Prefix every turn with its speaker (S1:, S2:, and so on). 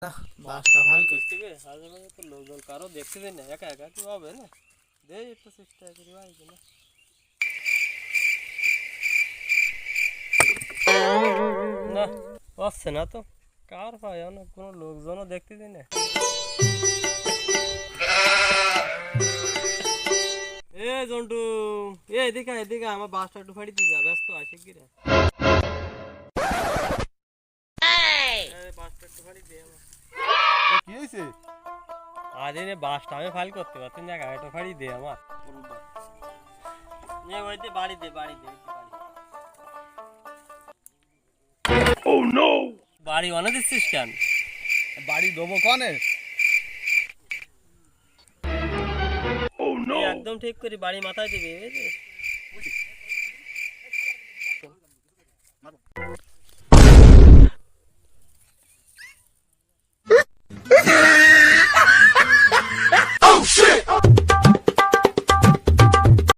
S1: না বাসটা ভালো
S2: করতে গে হাজার হাজার তো লোকজন কারো দেখতে দেয় না একা একা কি হবে না দে একটু চেষ্টা করি ভাই না না আসছে না তো কার ভাই অনেক কোনো লোকজনও দেখতে দেয় না এ জন্টু এদিকে এদিকে আমার বাসটা একটু ফাড়ি দিয়ে যা ব্যস্ত আছে কি রে বাসটা একটু ফাড়ি দে আমার
S1: কি হয়েছে
S2: আজ এনে বাসটা আমি ফাইল করতে পারছি না গাড়িটা ফাড়ি দে আমার ওইতে বাড়ি দে বাড়ি দে ও নো বাড়ি অনে দিচ্ছিস কেন
S1: বাড়ি দেবো কনে
S2: একদম ঠিক করে বাড়ি মাথায় দিবি